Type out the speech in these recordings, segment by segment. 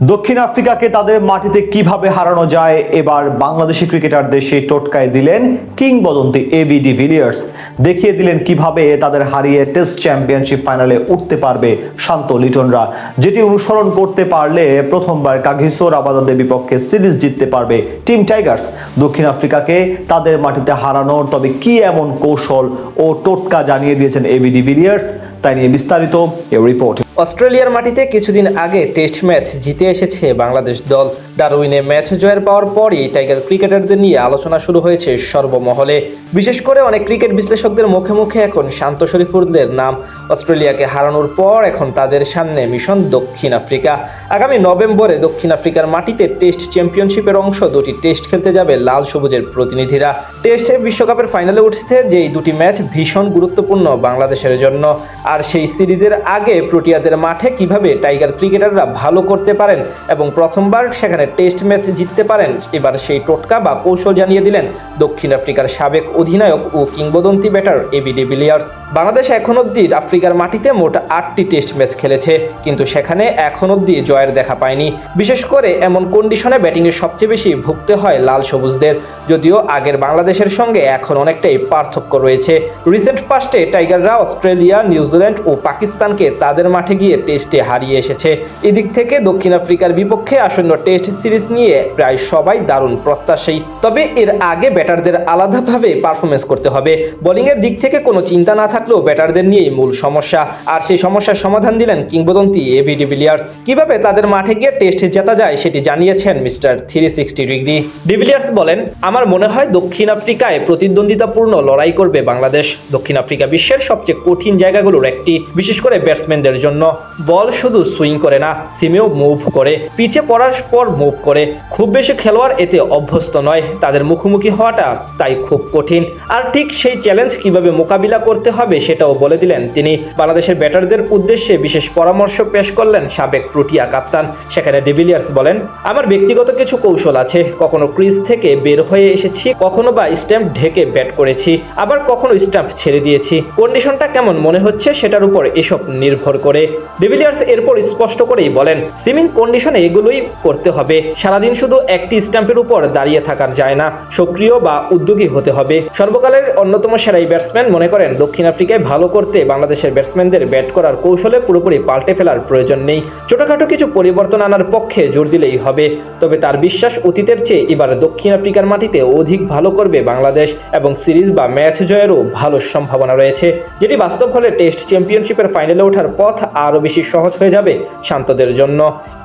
দক্ষিণ আফ্রিকাকে তাদের মাটিতে কিভাবে হারানো যায়, এবার বাংলাদেশি ক্রিকেটারদের সেই টোটকায় দিলেন কিংবদন্তি এবি ডিভিলিয়ার্স। দেখিয়ে দিলেন কিভাবে তাদের হারিয়ে টেস্ট চ্যাম্পিয়নশিপ ফাইনালে উঠতে পারবে শান্ত লিটনরা, যেটি অনুসরণ করতে পারলে প্রথমবার কাগিসো রাবাদাদের বিপক্ষে সিরিজ জিততে পারবে টিম টাইগার্স। দক্ষিণ আফ্রিকাকে তাদের মাটিতে হারানোর তবে কি এমন কৌশল ও টোটকা জানিয়ে দিয়েছেন এবি ডিভিলিয়ার্স, তাই নিয়ে বিস্তারিত এই রিপোর্ট। অস্ট্রেলিয়ার মাটিতে কিছুদিন আগে টেস্ট ম্যাচ জিতে এসেছে বাংলাদেশ দল। ডারউইনে ম্যাচ জয়ের পাওয়ার পরই টাইগার ক্রিকেটারদের নিয়ে আলোচনা শুরু হয়েছে সর্বমহলে। বিশেষ করে অনেক ক্রিকেট বিশ্লেষকদের মুখে মুখে এখন শান্ত শরীফুরদের নাম। অস্ট্রেলিয়াকে হারানোর পর এখন তাদের সামনে মিশন দক্ষিণ আফ্রিকা। আগামী নভেম্বরে দক্ষিণ আফ্রিকার মাটিতে টেস্ট চ্যাম্পিয়নশিপের অংশ দুটি টেস্ট খেলতে যাবে লাল সবুজের প্রতিনিধিরা। টেস্টে বিশ্বকাপের ফাইনালে উঠতে যেই দুটি ম্যাচ ভীষণ গুরুত্বপূর্ণ বাংলাদেশের জন্য। আর সেই সিরিজের আগে প্রোটিয়াদের মাঠে কিভাবে টাইগার ক্রিকেটাররা ভালো করতে পারেন এবং প্রথমবার সেখানে টেস্ট ম্যাচ জিততে পারেন, এবার সেই টোটকা বা কৌশল জানিয়ে দিলেন দক্ষিণ আফ্রিকার সাবেক অধিনায়ক ও কিংবদন্তি ব্যাটার এবি ডিভিলিয়ার্স। বাংলাদেশ এখন অব্দি আফ্রিকার মাটিতে মোট 8টি টেস্ট ম্যাচ খেলেছে, কিন্তু সেখানে এখন অব্দি জয়ের দেখা পায়নি। বিশেষ করে এমন কন্ডিশনে ব্যাটিংয়ে সবচেয়ে বেশি ভুগতে হয় লাল সবুজদের, যদিও আগের বাংলাদেশের সঙ্গে এখন অনেকটাই পার্থক্য রয়েছে। রিসেন্ট পাস্টে টাইগাররা অস্ট্রেলিয়া, নিউজিল্যান্ড ও পাকিস্তানকে তাদের মাঠে গিয়ে টেস্টে হারিয়ে এসেছে। এদিক থেকে দক্ষিণ আফ্রিকার বিপক্ষে আসন্ন টেস্ট সিরিজ নিয়ে প্রায় সবাই দারুণ প্রত্যাশী। তবে এর আগে ব্যাটারদের আলাদাভাবে পারফরমেন্স করতে হবে। বোলিংয়ের দিক থেকে কোনো চিন্তা না থাকলেও ব্যাটারদের নিয়েই মূল সমস্যা, আর সেই সমস্যার সমাধান দিলেন কিংবদন্তি এবি ডিভিলিয়ার্স। কিভাবে তাদের মাঠে গিয়ে টেস্ট জেতা যায় সেটি জানিয়েছেন মিস্টার 360 ডিগ্রি। ডিভিলিয়ার্স বলেন, আমার মনে হয় দক্ষিণ আফ্রিকায় প্রতিদ্বন্দ্বিতাপূর্ণ লড়াই করবে বাংলাদেশ। দক্ষিণ আফ্রিকা বিশ্বের সবচেয়ে কঠিন জায়গাগুলোর একটি, বিশেষ করে ব্যাটসম্যানদের জন্য। বল শুধু সুইং করে না, সিমেও মুভ করে, পিচে পড়ার পর মুভ করে। খুব বেশি খেলোয়াড় এতে অভ্যস্ত নয়, তাদের মুখোমুখি হওয়াটা তাই খুব কঠিন। আর ঠিক সেই চ্যালেঞ্জ কিভাবে মোকাবিলা করতে হবে সেটাও বলে দিলেন তিনি। বাংলাদেশের ব্যাটারদের উদ্দেশ্যে বিশেষ পরামর্শ পেশ করলেন সাবেক প্রোটিয়া কাপ্তান। সেখানে ডিভিলিয়ার্স বলেন, আমার ব্যক্তিগত কিছু কৌশল আছে। কখনো ক্রিজ থেকে বের হয়ে এসেছি, কখনো বা স্ট্যাম্প ঢেকে ব্যাট করেছি, আবার কখনো স্ট্যাম্প ছেড়ে দিয়েছি। কন্ডিশনটা কেমন মনে হচ্ছে সেটার উপর এসব নির্ভর করে। ডিভিলিয়ার্স এরপর স্পষ্ট করেই বলেন, সুইমিং কন্ডিশনে এগুলোই করতে হবে। সারাদিন শুধু একটি স্ট্যাম্পের উপর দাঁড়িয়ে থাকা যায় না, সক্রিয় বা উদ্যোগী হতে হবে। সর্বকালের অন্যতম সেরা এই ব্যাটসম্যান মনে করেন দক্ষিণ আফ্রিকায় ভালো করতে বাংলাদেশের ব্যাটসম্যানদের ব্যাট করার কৌশলে পুরোপুরি পাল্টে ফেলার প্রয়োজন নেই। ছোটখাটো কিছু পরিবর্তন আনার পক্ষে জোর দিলেই হবে। তবে তার বিশ্বাস অতীতের চেয়ে এবার দক্ষিণ আফ্রিকার মাটিতে অধিক ভালো করবে বাংলাদেশ এবং সিরিজ বা ম্যাচ জয়েরও ভালো সম্ভাবনা রয়েছে, যেটি বাস্তব হলে টেস্ট চ্যাম্পিয়নশিপের ফাইনালে ওঠার পথ আরও বেশি সহজ হয়ে যাবে শান্তদের জন্য।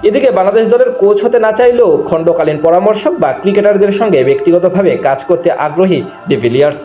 এদিকে বাংলাদেশ দলের কোচ হতে না চাইলেও খণ্ডকালীন পরামর্শক বা ক্রিকেটারদের সঙ্গে ব্যক্তিগতভাবে কাজ করতে আগ্রহী ডিভিলিয়ার্স।